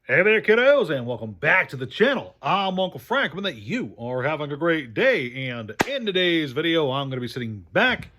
Hey there, kiddos, and welcome back to the channel. I'm Uncle Frank, hoping that you are having a great day. And in today's video, I'm going to be sitting back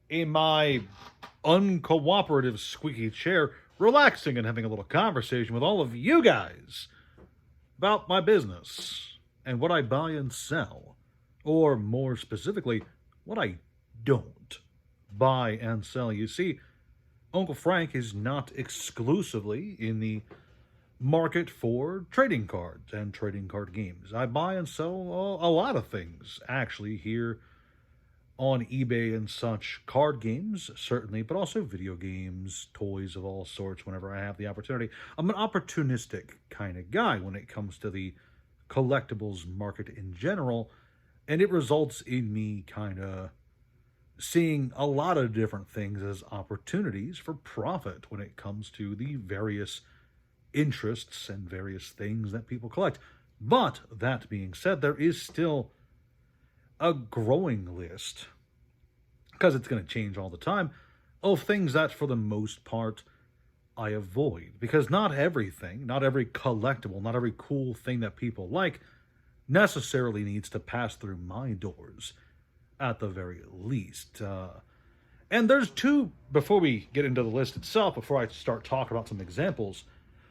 in my uncooperative squeaky chair, relaxing and having a little conversation with all of you guys about my business and what I buy and sell. Or more specifically, what I don't buy and sell. You see, Uncle Frank is not exclusively in the market for trading cards and trading card games. I buy and sell a lot of things, actually, here on eBay and such. Card games, certainly, but also video games, toys of all sorts whenever I have the opportunity. I'm an opportunistic kind of guy when it comes to the collectibles market in general, and it results in me kind of seeing a lot of different things as opportunities for profit when it comes to the various interests and various things that people collect. But that being said, there is still a growing list, because it's going to change all the time, of things that for the most part I avoid. Because not everything, not every collectible, not every cool thing that people like necessarily needs to pass through my doors, at the very least. And there's two, before we get into the list itself, before I start talking about some examples,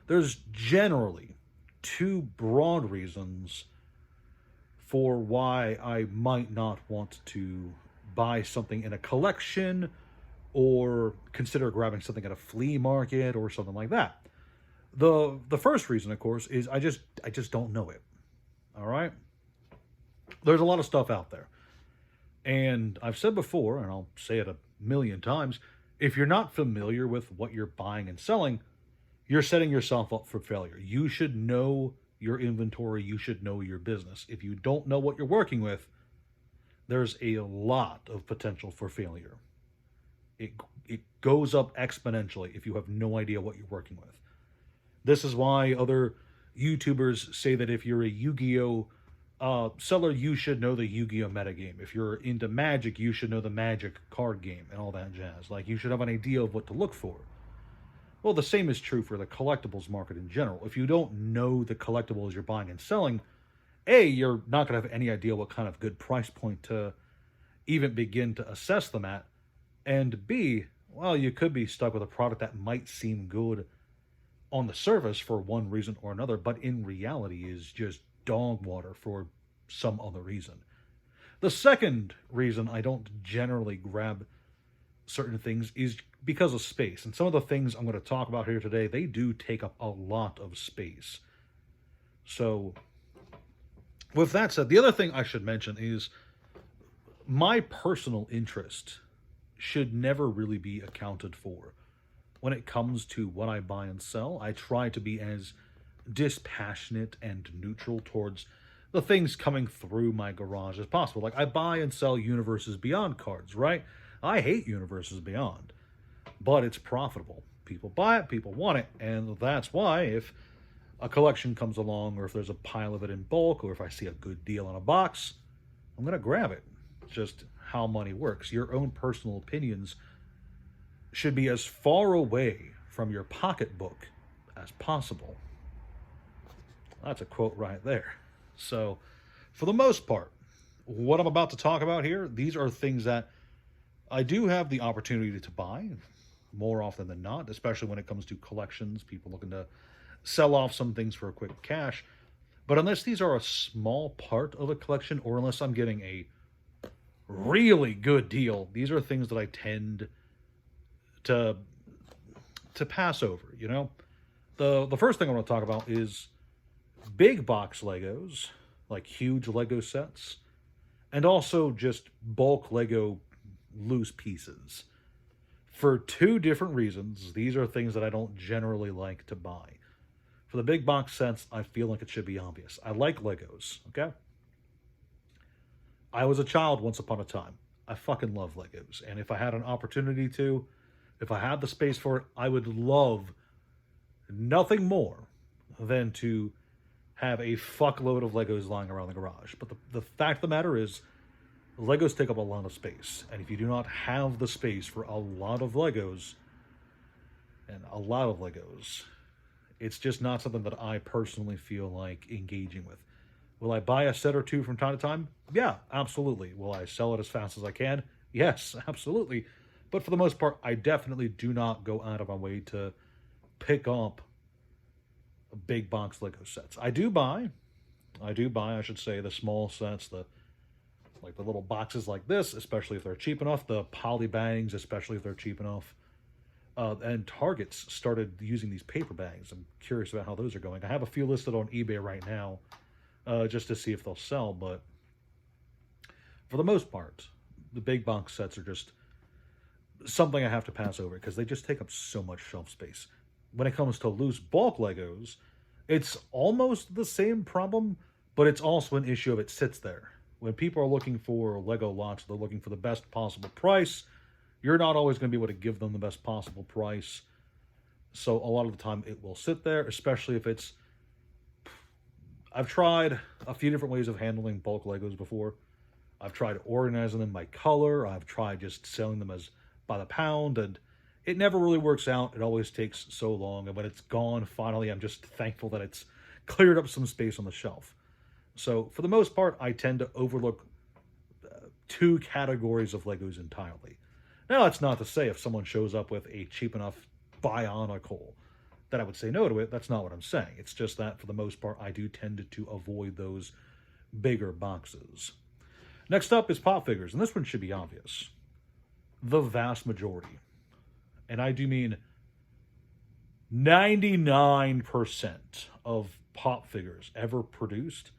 there's generally two broad reasons for why I might not want to buy something in a collection or consider grabbing something at a flea market or something like that. The first reason, of course, is I just don't know it. All right? There's a lot of stuff out there. And I've said before, and I'll say it a million times, if you're not familiar with what you're buying and selling, you're setting yourself up for failure. You should know your inventory. You should know your business. If you don't know what you're working with, there's a lot of potential for failure. It goes up exponentially if you have no idea what you're working with. This is why other YouTubers say that if you're a Yu-Gi-Oh seller, you should know the Yu-Gi-Oh metagame. If you're into Magic, you should know the Magic card game and all that jazz. Like, you should have an idea of what to look for. Well, the same is true for the collectibles market in general. If you don't know the collectibles you're buying and selling, A, you're not going to have any idea what kind of good price point to even begin to assess them at. And B, well, you could be stuck with a product that might seem good on the surface for one reason or another, but in reality is just dog water for some other reason. The second reason I don't generally grab certain things is because of space. And some of the things I'm going to talk about here today, they do take up a lot of space. So, with that said, the other thing I should mention is my personal interest should never really be accounted for. When it comes to what I buy and sell, I try to be as dispassionate and neutral towards the things coming through my garage as possible. Like, I buy and sell Universes Beyond cards, right? I hate Universes Beyond, but it's profitable. People buy it, people want it, and that's why if a collection comes along, or if there's a pile of it in bulk, or if I see a good deal on a box, I'm going to grab it. It's just how money works. Your own personal opinions should be as far away from your pocketbook as possible. That's a quote right there. So, for the most part, what I'm about to talk about here, these are things that I do have the opportunity to buy more often than not, especially when it comes to collections, people looking to sell off some things for a quick cash. But unless these are a small part of a collection, or unless I'm getting a really good deal, these are things that I tend to pass over, you know? The first thing I want to talk about is big box Legos, like huge Lego sets, and also just bulk Lego loose pieces. For two different reasons, these are things that I don't generally like to buy. For the big box sets, I feel like it should be obvious. I like Legos, okay? I was a child once upon a time. I fucking love Legos. And if I had an opportunity to, if I had the space for it, I would love nothing more than to have a fuckload of Legos lying around the garage. But the fact of the matter is, Legos take up a lot of space. And if you do not have the space for a lot of Legos, It's just not something that I personally feel like engaging with. Will I buy a set or two from time to time? Yeah, absolutely. Will I sell it as fast as I can? Yes, absolutely. But for the most part, I definitely do not go out of my way to pick up big box Lego sets. I should say, the small sets, the like the little boxes like this, especially if they're cheap enough, the poly bags, especially if they're cheap enough. And Target's started using these paper bags. I'm curious about how those are going. I have a few listed on eBay right now, just to see if they'll sell. But for the most part, the big box sets are just something I have to pass over because they just take up so much shelf space. When it comes to loose bulk Legos, it's almost the same problem, but it's also an issue of it sits there. When people are looking for Lego lots, they're looking for the best possible price. You're not always going to be able to give them the best possible price. So a lot of the time it will sit there, especially if it's... I've tried a few different ways of handling bulk Legos before. I've tried organizing them by color. I've tried just selling them as by the pound, and it never really works out. It always takes so long, and when it's gone, finally, I'm just thankful that it's cleared up some space on the shelf. So for the most part, I tend to overlook two categories of Legos entirely. Now, that's not to say if someone shows up with a cheap enough Bionicle that I would say no to it. That's not what I'm saying. It's just that for the most part, I do tend to avoid those bigger boxes. Next up is pop figures, and this one should be obvious. The vast majority, and I do mean 99% of pop figures ever produced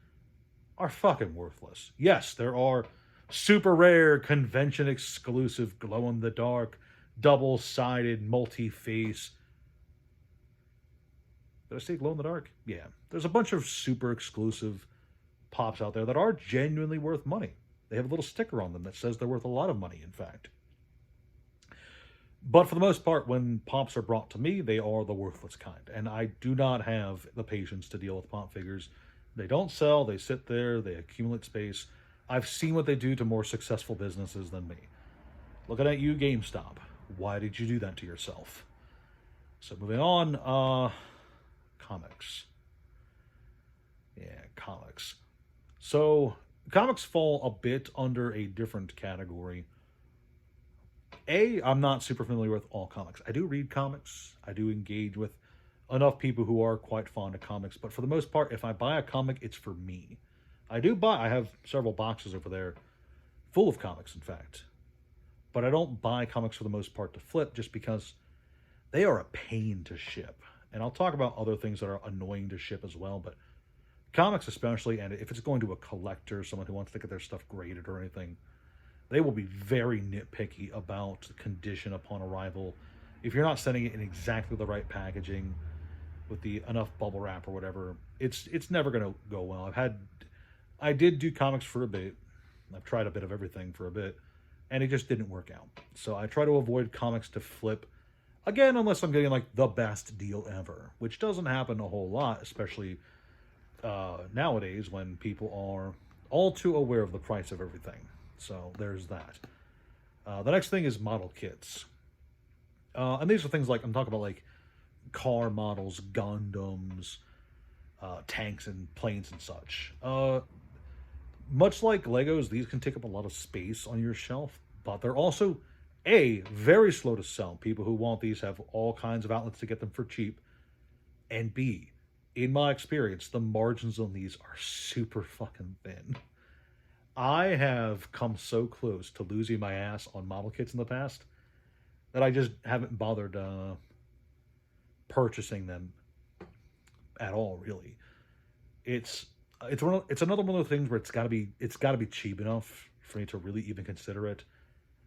are fucking worthless. Yes, there are super rare, convention exclusive, glow in the dark, double sided, multi face. Did I say glow in the dark? Yeah. There's a bunch of super exclusive pops out there that are genuinely worth money. They have a little sticker on them that says they're worth a lot of money, in fact. But for the most part, when pops are brought to me, they are the worthless kind. And I do not have the patience to deal with pop figures. They don't sell, they sit there, they accumulate space. I've seen what they do to more successful businesses than me. Looking at you, GameStop. Why did you do that to yourself? So moving on, comics. Yeah, comics. So comics fall a bit under a different category. I'm not super familiar with all comics. I do read comics. I do engage with enough people who are quite fond of comics. But for the most part, if I buy a comic, it's for me. I have several boxes over there full of comics, in fact. But I don't buy comics for the most part to flip just because they are a pain to ship. And I'll talk about other things that are annoying to ship as well. But comics especially, and if it's going to a collector, someone who wants to get their stuff graded or anything, they will be very nitpicky about the condition upon arrival. If you're not sending it in exactly the right packaging with the enough bubble wrap or whatever, it's never going to go well. I did do comics for a bit. I've tried a bit of everything for a bit, and it just didn't work out. So I try to avoid comics to flip, again, unless I'm getting like the best deal ever, which doesn't happen a whole lot, especially nowadays when people are all too aware of the price of everything. So there's that. The next thing is model kits. And these are things like, I'm talking about like car models, Gundams, tanks and planes and such. Much like Legos, these can take up a lot of space on your shelf, but they're also, A, very slow to sell. People who want these have all kinds of outlets to get them for cheap. And B, in my experience, the margins on these are super fucking thin. I have come so close to losing my ass on model kits in the past that I just haven't bothered purchasing them at all, really. It's another one of the things where it's got to be cheap enough for me to really even consider it.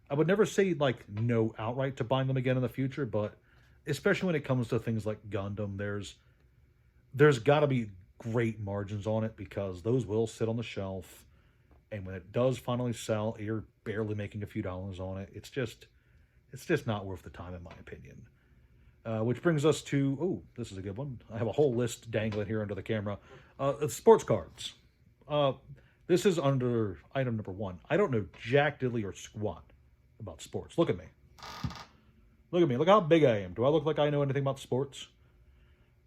I would never say like no outright to buying them again in the future, but especially when it comes to things like Gundam, there's got to be great margins on it because those will sit on the shelf, and when it does finally sell, you're barely making a few dollars on it. It's just not worth the time, in my opinion. Which brings us to, this is a good one. I have a whole list dangling here under the camera. Sports cards. This is under item number 1. I don't know jack diddly or squat about sports. Look at me. Look at me. Look how big I am. Do I look like I know anything about sports?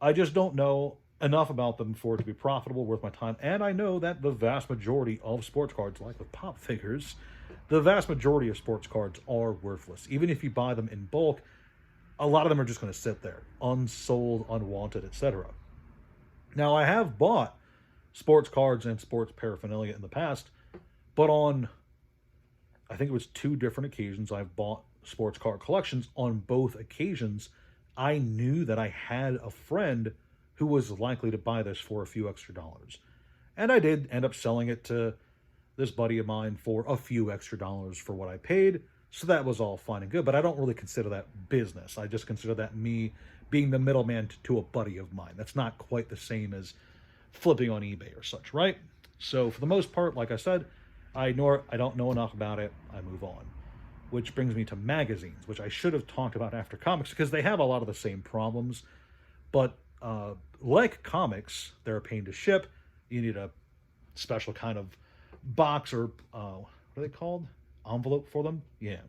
I just don't know enough about them for it to be profitable, worth my time. And I know that the vast majority of sports cards, like with pop figures, the vast majority of sports cards are worthless. Even if you buy them in bulk, a lot of them are just going to sit there, unsold, unwanted, etc. Now, I have bought sports cards and sports paraphernalia in the past, but on, I think it was two different occasions, I've bought sports card collections. On both occasions, I knew that I had a friend who was likely to buy this for a few extra dollars. And I did end up selling it to this buddy of mine for a few extra dollars for what I paid. So that was all fine and good, but I don't really consider that business. I just consider that me being the middleman to a buddy of mine. That's not quite the same as flipping on eBay or such, right? So for the most part, like I said, I ignore it. I don't know enough about it. I move on. Which brings me to magazines, which I should have talked about after comics because they have a lot of the same problems. But like comics, they're a pain to ship. You need a special kind of box or what are they called? Envelope for them? Yeah.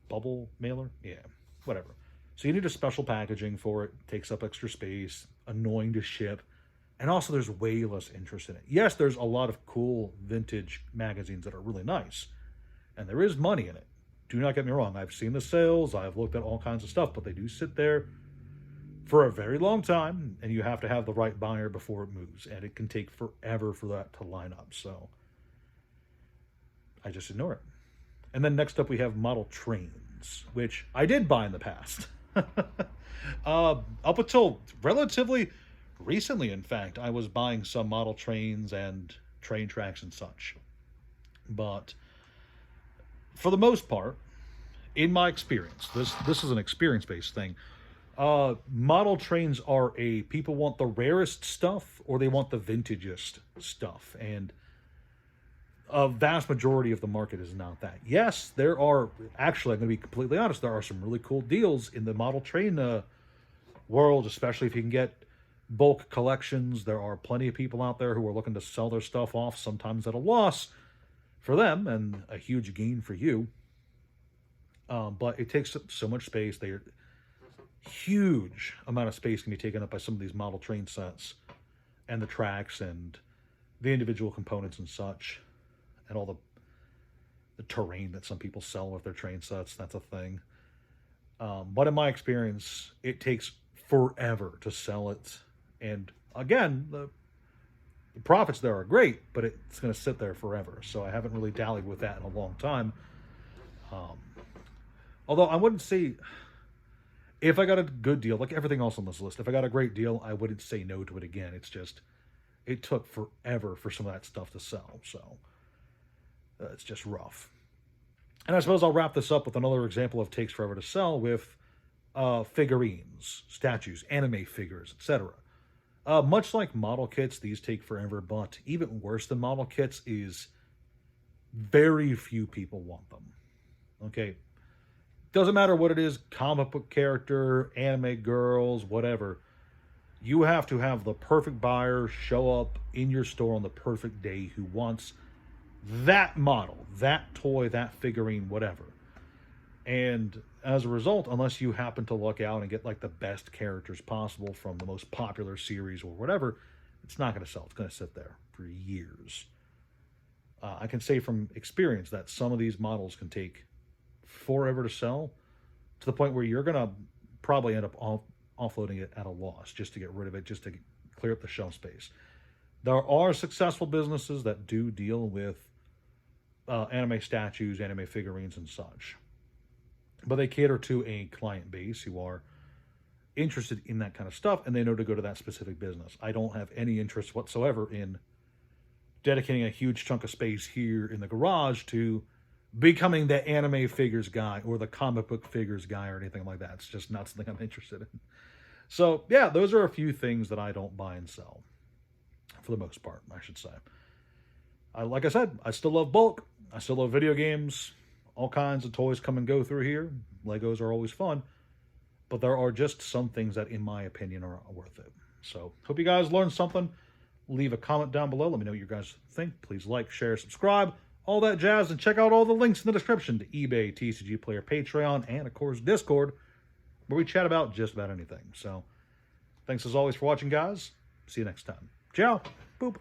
Bubble mailer? Yeah. Whatever. So you need a special packaging for it. Takes up extra space. Annoying to ship. And also there's way less interest in it. Yes, there's a lot of cool vintage magazines that are really nice. And there is money in it. Do not get me wrong. I've seen the sales. I've looked at all kinds of stuff. But they do sit there for a very long time. And you have to have the right buyer before it moves. And it can take forever for that to line up. So I just ignore it. And then next up we have model trains, which I did buy in the past. Up until relatively recently, in fact, I was buying some model trains and train tracks and such. But for the most part, in my experience, this is an experience-based thing. Model trains are people want the rarest stuff or they want the vintagest stuff. And a vast majority of the market is not that. Yes, there are, actually, I'm going to be completely honest, there are some really cool deals in the model train world, especially if you can get bulk collections. There are plenty of people out there who are looking to sell their stuff off, sometimes at a loss for them and a huge gain for you. But it takes up so much space. They're huge amount of space can be taken up by some of these model train sets and the tracks and the individual components and such. And all the terrain that some people sell with their train sets. That's a thing. But in my experience, it takes forever to sell it. And again, the profits there are great, but it's going to sit there forever. So I haven't really dallied with that in a long time. Although I wouldn't say, if I got a good deal, like everything else on this list, if I got a great deal, I wouldn't say no to it again. It's just, it took forever for some of that stuff to sell. So it's just rough. And I suppose I'll wrap this up with another example of takes forever to sell with figurines, statues, anime figures, etc. Much like model kits, these take forever, but even worse than model kits is very few people want them. Okay? Doesn't matter what it is, comic book character, anime girls, whatever. You have to have the perfect buyer show up in your store on the perfect day who wants that model, that toy, that figurine, whatever. And as a result, unless you happen to luck out and get like the best characters possible from the most popular series or whatever, it's not going to sell. It's going to sit there for years. I can say from experience that some of these models can take forever to sell, to the point where you're going to probably end up offloading it at a loss just to get rid of it, just to clear up the shelf space. There are successful businesses that do deal with anime statues, anime figurines, and such. But they cater to a client base who are interested in that kind of stuff, and they know to go to that specific business. I don't have any interest whatsoever in dedicating a huge chunk of space here in the garage to becoming the anime figures guy or the comic book figures guy or anything like that. It's just not something I'm interested in. So, yeah, those are a few things that I don't buy and sell. For the most part, I should say. Like I said, I still love bulk. I still love video games. All kinds of toys come and go through here. Legos are always fun. But there are just some things that, in my opinion, are worth it. So, hope you guys learned something. Leave a comment down below. Let me know what you guys think. Please like, share, subscribe, all that jazz. And check out all the links in the description to eBay, TCG Player, Patreon, and, of course, Discord, where we chat about just about anything. So, Thanks as always for watching, guys. See you next time. Ciao. Boop.